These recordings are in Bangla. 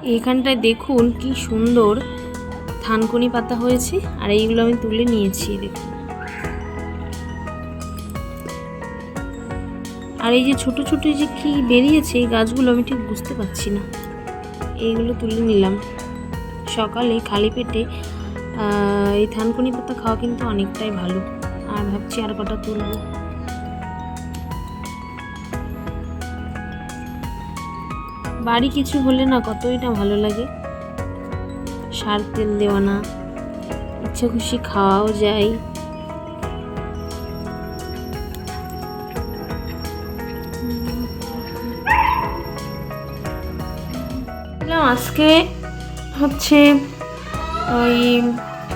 এইখানটায় দেখুন কি সুন্দর থানকুনি পাতা হয়েছে, আর এইগুলো আমি তুলে নিয়েছি দেখুন। আর এই যে ছোট ছোট যে কি বেরিয়েছে এই গাছগুলো আমি ঠিক বুঝতে পারছি না। এইগুলো তুলে নিলাম। সকালে খালি পেটে এই থানকুনি পাতা খাওয়া কিন্তু অনেকটাই ভালো। আর ভাবছি আর কটা তুলবো। বাড়ি কিছু হলে না কতই না ভালো লাগে। সার তেল দেওয়া না, ইচ্ছা খুশি খাওয়াও যায়। আজকে হচ্ছে ওই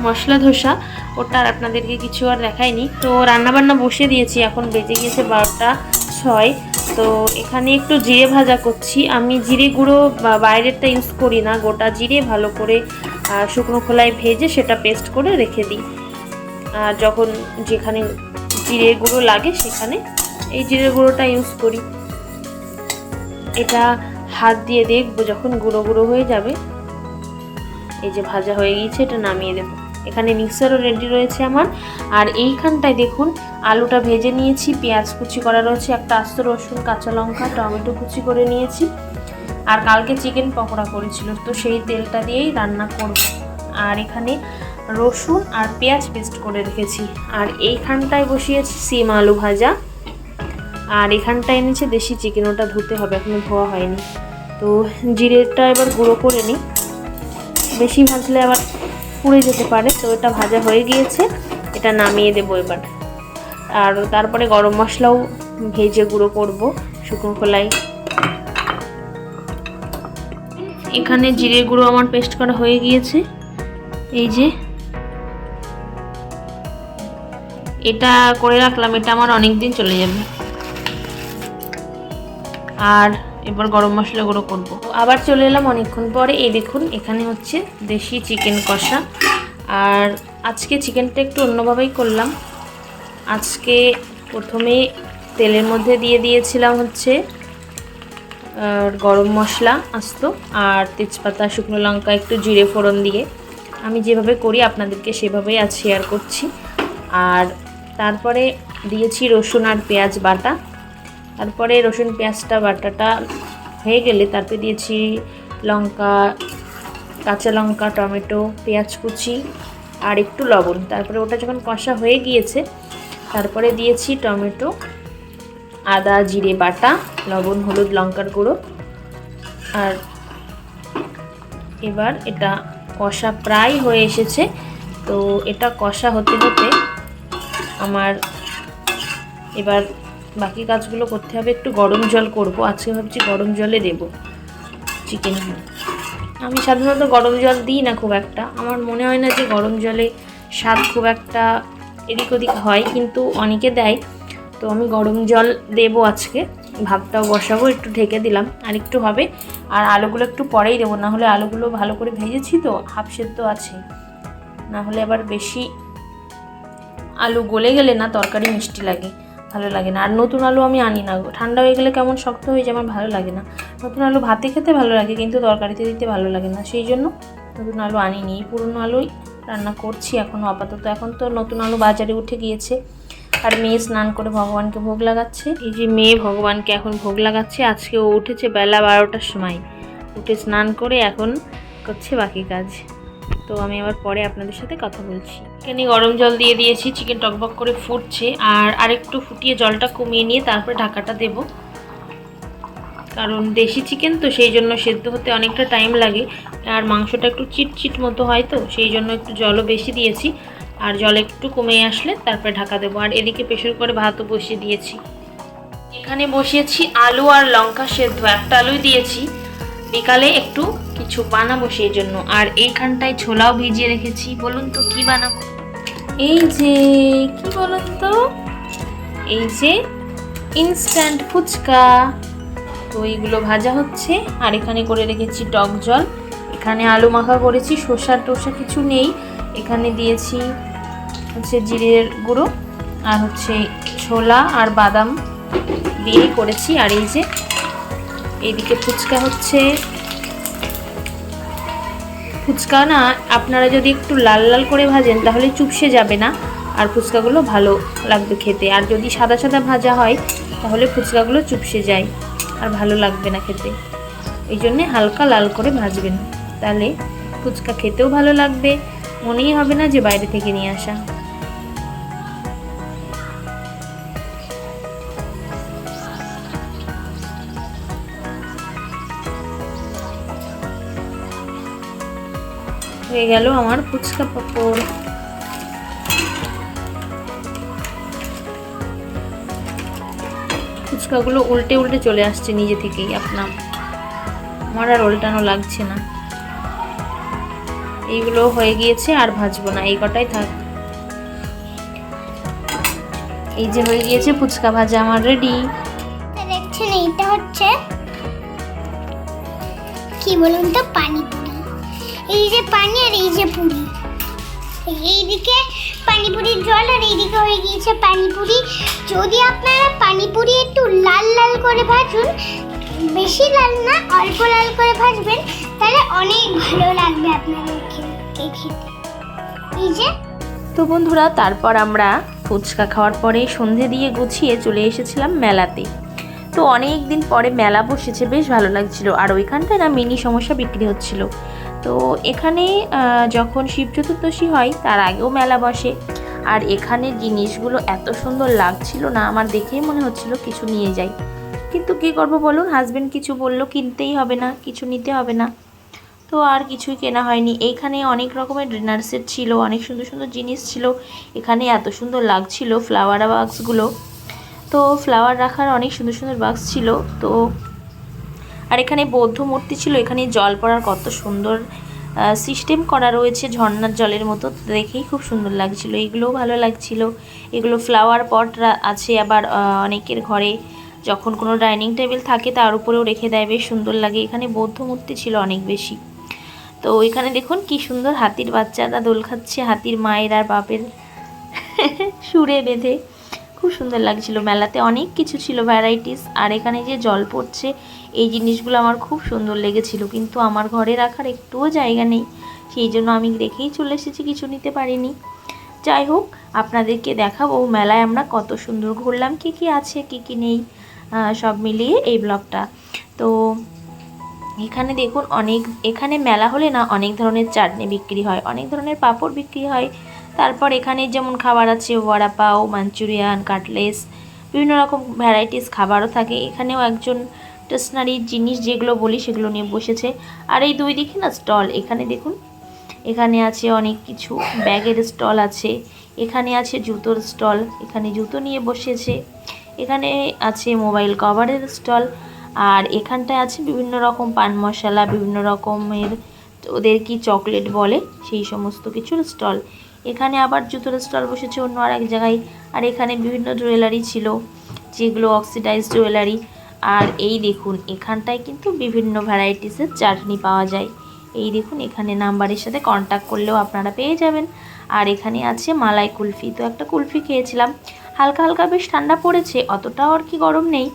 মশলা ধোসা, ওটা আর আপনাদেরকে কিছু আর দেখাইনি। তো রান্নাবান্না বসে দিয়েছি, এখন বেজে গিয়েছে 12টা 6। তো এখানে একটু জিরে ভাজা করছি। আমি জিরে গুঁড়ো বাইরেরটা ইউজ করি না, গোটা জিরে ভালো করে শুকনো খোলায় ভেজে সেটা পেস্ট করে রেখে দিই। আর যখন যেখানে জিরে গুঁড়ো লাগে সেখানে এই জিরে গুঁড়োটা ইউজ করি। এটা হাত দিয়ে দেখবো যখন গুঁড়ো গুঁড়ো হয়ে যাবে, এই যে ভাজা হয়ে গিয়েছে, এটা নামিয়ে দেবো। এখানে মিক্সারও রেডি রয়েছে আমার। আর এইখানটায় দেখুন আলুটা ভেজে নিয়েছি, পেঁয়াজ কুচি করা রয়েছে, একটা আস্ত রসুন, কাঁচা লঙ্কা, টমেটো কুচি করে নিয়েছি। আর কালকে চিকেন পকোড়া করেছিল, তো সেই তেলটা দিয়েই রান্না করব। আর এখানে রসুন আর পেঁয়াজ পেস্ট করে রেখেছি। আর এইখানটায় বসিয়েছি সিম আলু ভাজা। আর এখানটায় এনেছে দেশি চিকেন, ওটা ধুতে হবে, এখনো ধোয়া হয়নি। তো জিরেটা এবার গুঁড়ো করে নিই, বেশি ভাজলে আবার পুড়ে যেতে পারে। তো এটা ভাজা হয়ে গিয়েছে, এটা নামিয়ে দেবো এবার। আর তারপরে গরম মশলাও ভেজে গুঁড়ো করব শুকনো খোলায়। এখানে জিরে গুঁড়ো আমার পেস্ট করা হয়ে গিয়েছে, এই যে এটা করে রাখলাম, এটা আমার অনেক দিন চলে যাবে। আর এবার গরম মশলা গুঁড়ো করব। আবার চলে এলাম অনেকক্ষণ পরে। এই দেখুন এখানে হচ্ছে দেশি চিকেন কষা। আর আজকে চিকেনটা একটু অন্যভাবেই করলাম। আজকে প্রথমে তেলের মধ্যে দিয়ে দিয়েছিলাম হচ্ছে গরম মশলা আস্ত, আর তেজপাতা, শুকনো লঙ্কা, একটু জিরে ফোড়ন দিয়ে আমি যেভাবে করি আপনাদেরকে সেভাবেই আজ শেয়ার করছি। আর তারপরে দিয়েছি রসুন আর পেঁয়াজ বাটা। তারপরে রসুন পেঁয়াজটা বাটাটা হয়ে গেলে তারপরে দিয়েছি লঙ্কা, কাঁচা লঙ্কা, টমেটো, পেঁয়াজ কুচি আর একটু লবণ। তারপরে ওটা যখন কষা হয়ে গিয়েছে তারপরে দিয়েছি টমেটো, আদা, জিরে বাটা, লবণ, হলুদ, লঙ্কার গুঁড়ো। আর এবার এটা কষা প্রায় হয়ে এসেছে। তো এটা কষা হতে হতে আমার এবার বাকি কাজগুলো করতে হবে। একটু গরম জল করব, আজকে ভাবছি গরম জলে দেব চিকেন। আমি সাধারণত গরম জল দিই না খুব একটা, আমার মনে হয় না যে গরম জলে স্বাদ খুব একটা এদিক ওদিক হয়, কিন্তু অনেকে দেয়। তো আমি গরম জল দেবো আজকে। ভাতটাও বসাবো, একটু ঢেকে দিলাম, আর একটু হবে। আর আলুগুলো একটু পরেই দেবো, না হলে আলুগুলো ভালো করে ভেজেছি তো হাফ সেদ্ধ আছে, না হলে আবার বেশি আলু গলে গেলে না তরকারি মিষ্টি লাগে, ভালো লাগে না। আর নতুন আলু আমি আনি না, ঠান্ডা হয়ে গেলে কেমন শক্ত হয়ে যায়, আমার ভালো লাগে না। নতুন আলু ভাতে খেতে ভালো লাগে, কিন্তু তরকারিতে দিতে ভালো লাগে না, সেই জন্য নতুন আলু আনিনি। পুরনো আলুই রান্না করছি এখনও আপাতত। এখন তো নতুন আলু বাজারে উঠে গিয়েছে। আর মেয়ে স্নান করে ভগবানকে ভোগ লাগাচ্ছে। এই যে মেয়ে ভগবানকে এখন ভোগ লাগাচ্ছে। আজকে ও উঠেছে বেলা 12টার সময়, উঠে স্নান করে এখন করছে বাকি কাজ। তো আমি আবার পরে আপনাদের সাথে কথা বলছি। এখানে গরম জল দিয়ে দিয়েছি, চিকেন টকবক করে ফুটছে। আর আরেকটু ফুটিয়ে জলটা কমিয়ে নিয়ে তারপরে ঢাকাটা দেব, কারণ দেশি চিকেন তো সেই জন্য সেদ্ধ হতে অনেকটা টাইম লাগে। আর মাংসটা একটু চিটচিট মতো হয়, তো সেই জন্য একটু জলও বেশি দিয়েছি। আর জল একটু কমে আসলে তারপরে ঢাকা দেবো। আর এদিকে প্রেসার করে ভাতও বসিয়ে দিয়েছি। এখানে বসিয়েছি আলু আর লঙ্কা সেদ্ধ, একটা আলুই দিয়েছি। বিকালে একটু কিছু বানাবো সেই জন্য। আর এইখানটায় ছোলাও ভিজিয়ে রেখেছি। বলুন তো কি বানাবো? এই যে কি বলুন তো, এই যে ইনস্ট্যান্ট ফুচকা। তো এইগুলো ভাজা হচ্ছে। আর এখানে করে রেখেছি টক জল। এখানে আলু মাখা করেছি, শসা টোসা কিছু নেই। এখানে দিয়েছি হচ্ছে জিরের গুঁড়ো, আর হচ্ছে ছোলা আর বাদাম দিয়ে করেছি। আর এই যে এইদিকে ফুচকা হচ্ছে, ফুচকা না আপনারা যদি একটু লাল লাল করে ভাজেন তাহলে চুপসে যাবে না, আর ফুচকাগুলো ভালো লাগবে খেতে। আর যদি সাদা সাদা ভাজা হয় তাহলে ফুচকাগুলো চুপসে যায় আর ভালো লাগবে না খেতে। এই জন্যে হালকা লাল করে ভাজবেন, তাহলে ফুচকা খেতেও ভালো লাগবে, মনেই হবে না যে বাইরে থেকে নিয়ে আসা। হয়ে গেল আমার ফুচকা পাঁপড়। ফুচকাগুলো উল্টে উল্টে চলে আসছে নিজে থেকেই, আমার আর উল্টানো লাগছে না। এইগুলো হয়ে গিয়েছে, আর ভাজবো না, এই কটাই থাক। এই যে হয়ে গিয়েছে ফুচকা ভাজা আমার রেডি। দেখছেন এইটা হচ্ছে কি বলুন তো, পানিপুরি। এই যে পানি আর এই যে পুরি, এইদিকে পানিপুরির জল আর এইদিকে হয়ে গিয়েছে পানিপুরি। যদি আপনারা পানিপুরি একটু লাল লাল করে ভাজুন, বেশি লাল না, অল্প লাল করে ভাজবেন, তাহলে অনেক ভালো লাগবে আপনাদের খেতে। এই যে তো বন্ধুরা, তারপর আমরা ফুচকা খাওয়ার পরে সন্ধে দিয়ে গুছিয়ে চলে এসেছিলাম মেলাতে। তো অনেক দিন পরে মেলা বসেছে, বেশ ভালো লাগছিল। আর ওইখানটায় না মিনি সমস্যা বিক্রি হচ্ছিল। তো এখানে যখন শিব চতুর্দশী হয় তার আগেও মেলা বসে। আর এখানে জিনিসগুলো এত সুন্দর লাগছিল না, আমার দেখেই মনে হচ্ছিল কিছু নিয়ে যাই, কিন্তু কী করবো বলুন, হাজব্যান্ড কিছু বললো কিনতেই হবে না, কিছু নিতে হবে না, তো আর কিছুই কেনা হয়নি। এইখানে অনেক রকমের ডিনার সেট ছিল, অনেক সুন্দর সুন্দর জিনিস ছিল। এখানে এত সুন্দর লাগছিল ফ্লাওয়ার বাক্সগুলো, তো ফ্লাওয়ার রাখার অনেক সুন্দর সুন্দর বাক্স ছিল। তো আর এখানে বৌদ্ধ মূর্তি ছিল, এখানে জল পড়ার কত সুন্দর সিস্টেম করা রয়েছে, ঝর্ণার জলের মতো, দেখেই খুব সুন্দর লাগছিল। এগুলোও ভালো লাগছিল। এগুলো ফ্লাওয়ার পট আছে, আবার অনেকের ঘরে যখন কোনো ডাইনিং টেবিল থাকে তার উপরেও রেখে দেয়, বেশ সুন্দর লাগে। এখানে বৌদ্ধ মূর্তি ছিল অনেক বেশি। তো এখানে দেখুন কি সুন্দর হাতির বাচ্চারা দোল খাচ্ছে, হাতির মায়ের আর বাপের সুরে বেঁধে, খুব সুন্দর লাগছিল। মেলাতে অনেক কিছু ছিল ভ্যারাইটিস। আর এখানে যে জল পড়ছে, এই জিনিসগুলো আমার খুব সুন্দর লেগেছিল, কিন্তু আমার ঘরে রাখার একটুও জায়গা নেই, সেই জন্য আমি রেখেই চলে এসেছি, কিছু নিতে পারিনি। যাই হোক, আপনাদেরকে দেখাবো মেলায় আমরা কত সুন্দর ঘুরলাম, কি কি আছে কি কি নেই, সব মিলিয়ে এই ব্লগটা। তো এখানে দেখুন এখানে মেলা হলে না অনেক ধরনের চাটনি বিক্রি হয়, অনেক ধরনের পাঁপড় বিক্রি হয়। তারপর এখানে যেমন খাবার আছে বড়া পাও, মাঞ্চুরিয়ান, কাটলেস, বিভিন্ন রকম ভ্যারাইটিস খাবারও থাকে। এখানেও একজন স্টেশনারি জিনিস যেগুলো বলি সেগুলো নিয়ে বসেছে। আর এই দুই দিকে না স্টল, এখানে দেখুন, এখানে আছে অনেক কিছু, ব্যাগের স্টল আছে, এখানে আছে জুতোর স্টল, এখানে জুতো নিয়ে বসেছে, এখানে আছে মোবাইল কভারের স্টল, আর এখানটায় আছে বিভিন্ন রকম পান মশলা, বিভিন্ন রকমের ওদের কি চকলেট বলে সেই সমস্ত কিছুর স্টল। এখানে আবার জুতোর স্টল বসেছে অন্য আর এক জায়গায়। আর এখানে বিভিন্ন জুয়েলারি ছিল, যেগুলো অক্সিডাইজ জুয়েলারি। আর এই দেখুন এখানটায় কিন্তু বিভিন্ন ভ্যারাইটিসের চাটনি পাওয়া যায়। এই দেখুন এখানে নাম্বারের সাথে কন্ট্যাক্ট করলেও আপনারা পেয়ে যাবেন। আর এখানে আছে মালাই কুলফি, তো একটা কুলফি খেয়েছিলাম, হালকা হালকা বেশ ঠান্ডা পড়েছে, অতটাও আর কি গরম নেই,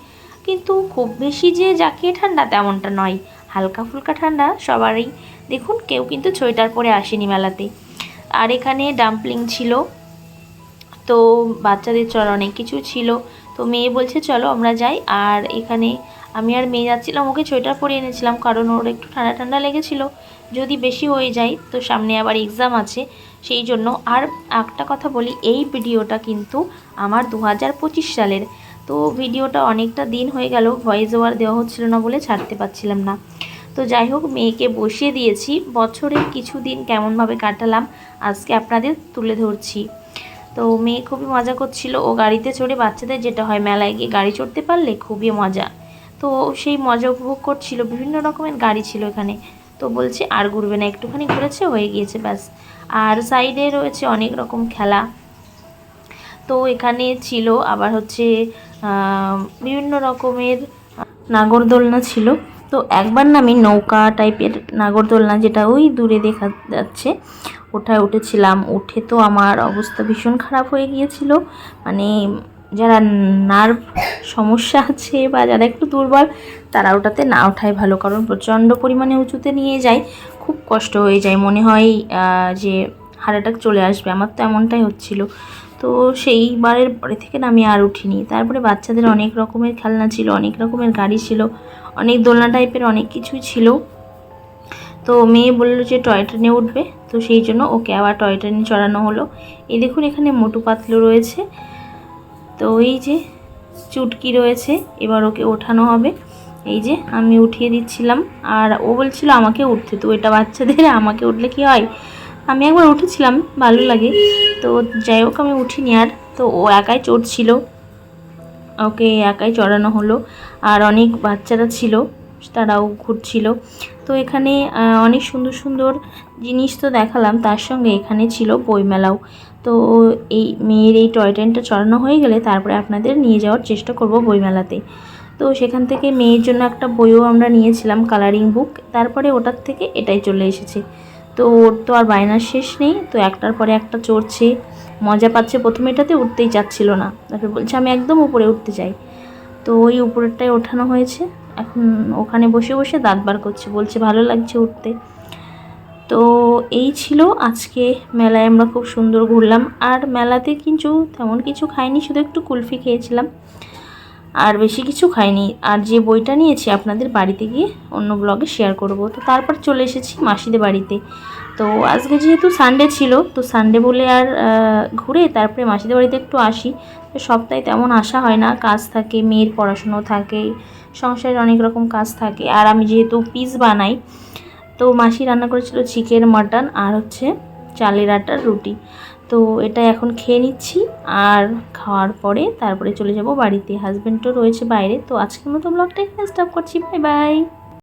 কিন্তু খুব বেশি যে জাঁকিয়ে ঠান্ডা তেমনটা নয়, হালকা ফুলকা ঠান্ডা সবারই। দেখুন কেউ কিন্তু সোয়েটার পরে আসেনি মেলাতে। আর এখানে ডাম্পলিং ছিল, তো বাচ্চাদের অনেক কিছু ছিল। তো মেয়ে বলছে চলো আমরা যাই। আর এখানে আমি আর মেয়ে যাচ্ছিলাম, ওকে সোয়েটার পরে এনেছিলাম কারণ ওর একটু ঠান্ডা ঠান্ডা লেগেছিল, যদি বেশি হয়ে যায় তো সামনে আবার এক্সাম আছে সেই জন্য। আর একটা কথা বলি, এই ভিডিওটা কিন্তু আমার 2025 সালের, তো ভিডিওটা অনেকটা দিন হয়ে গেল, ভয়েস ওভার দেওয়া হচ্ছিল না বলে ছাড়তে পারছিলাম না। তো যাই হোক, মেয়েকে বসিয়ে দিয়েছি, বছরের কিছু দিন কেমনভাবে কাটালাম আজকে আপনাদের তুলে ধরছি। তো মেয়ে খুবই মজা করছিল, ও গাড়িতে চড়ে, বাচ্চাদের যেটা হয় মেলায় গিয়ে গাড়ি চড়তে পারলে খুবই মজা, তো সেই মজা উপভোগ করছিল। বিভিন্ন রকমের গাড়ি ছিল এখানে, তো বলছে আর ঘুরবে না, একটুখানি ঘুরেছে হয়ে গিয়েছে ব্যাস। আর সাইডে রয়েছে অনেক রকম খেলা, তো এখানে ছিল আবার হচ্ছে বিভিন্ন রকমের নাগরদোলনা ছিল। তো একবার না আমি নৌকা টাইপের নাগরদোলনা, যেটা ওই দূরে দেখা যাচ্ছে, ওঠায় উঠেছিলাম, উঠে তো আমার অবস্থা ভীষণ খারাপ হয়ে গিয়েছিল, মানে যারা নার্ভ সমস্যা আছে বা যারা একটু দুর্বল তারা ওটাতে না ওঠাই ভালো, কারণ প্রচণ্ড পরিমাণে উঁচুতে নিয়ে যায়, খুব কষ্ট হয়ে যায়, মনে হয় যে হার্ট অ্যাটাক চলে আসবে। আমার তো এমনটাই হচ্ছিল। তো সেইবারের পরে থেকে না আমি আর উঠিনি। তারপরে বাচ্চাদের অনেক রকমের খেলনা ছিল, অনেক রকমের গাড়ি ছিল, অনেক দোলনা টাইপের অনেক কিছুই ছিল। তো মেয়ে বললো যে টয় ট্রেনে উঠবে, তো সেই জন্য ওকে আবার টয় ট্রেনে চড়ানো হলো। এই দেখুন এখানে মোটু পাতলু রয়েছে, তো এই যে চুটকি রয়েছে, এবার ওকে ওঠানো হবে। এই যে আমি উঠিয়ে দিচ্ছিলাম, আর ও বলছিল আমাকে উঠতে, তো এটা বাচ্চাদের আমাকে উঠলে কি হয়, আমি একবার উঠেছিলাম, ভালো লাগে। তো যাই হোক আমি উঠিনি আর, তো ও একাই চড়ছিল, ওকে একাই চড়ানো হলো। আর অনেক বাচ্চারা ছিল, তারাও ঘুরছিল। তো এখানে অনেক সুন্দর সুন্দর জিনিস তো দেখালাম, তার সঙ্গে এখানে ছিল বইমেলাও। তো এই মেয়ের এই টয় ট্রেনটা চড়ানো হয়ে গেলে তারপরে আপনাদের নিয়ে যাওয়ার চেষ্টা করব বইমেলাতে। তো সেখান থেকে মেয়ের জন্য একটা বইও আমরা নিয়েছিলাম, কালারিং বুক। তারপরে ওটার থেকে এটাই চলে এসেছে। তো ওর তো আর বায়নার শেষ নেই, তো একটার পরে একটা চড়ছে, মজা পাচ্ছে। প্রথমে এটাতে উঠতেই চাচ্ছিল না, তারপরে বলছে আমি একদম উপরে উঠতে চাই। তো ওই উপরেরটায় ওঠানো হয়েছে, এখন ওখানে বসে বসে দাঁত বার করছে, বলছে ভালো লাগছে উঠতে। তো এই ছিল আজকে মেলায় আমরা খুব সুন্দর ঘুরলাম। আর মেলাতে কিন্তু তেমন কিছু খাইনি, শুধু একটু কুলফি খেয়েছিলাম, আর বেশি কিছু খাইনি। আর যে বইটা নিয়েছি আপনাদের বাড়িতে গিয়ে অন্য ব্লগে শেয়ার করব। তো তারপর চলে এসেছি মাসিদের বাড়িতে। তো আজকে যেহেতু সানডে ছিল, তো সানডে বলে আর ঘুরে তারপরে মাসিদের বাড়িতে একটু আসি। তো সপ্তাহে তেমন আসা হয় না, কাজ থাকে, মেয়ের পড়াশুনো থাকে, সংসারের অনেক রকম কাজ থাকে। আর আমি যেহেতু পিস বানাই, তো মাসি রান্না করেছিল চিকেন, মাটন আর হচ্ছে চালের আটার রুটি। তো এটা এখন খেয়ে নিচ্ছি, আর খাওয়ার পরে তারপরে চলে যাব বাড়িতে। হাজব্যান্ডও রয়েছে বাইরে। তো আজকের মতো ব্লগটা এখানে স্টপ করছি, বাই বাই।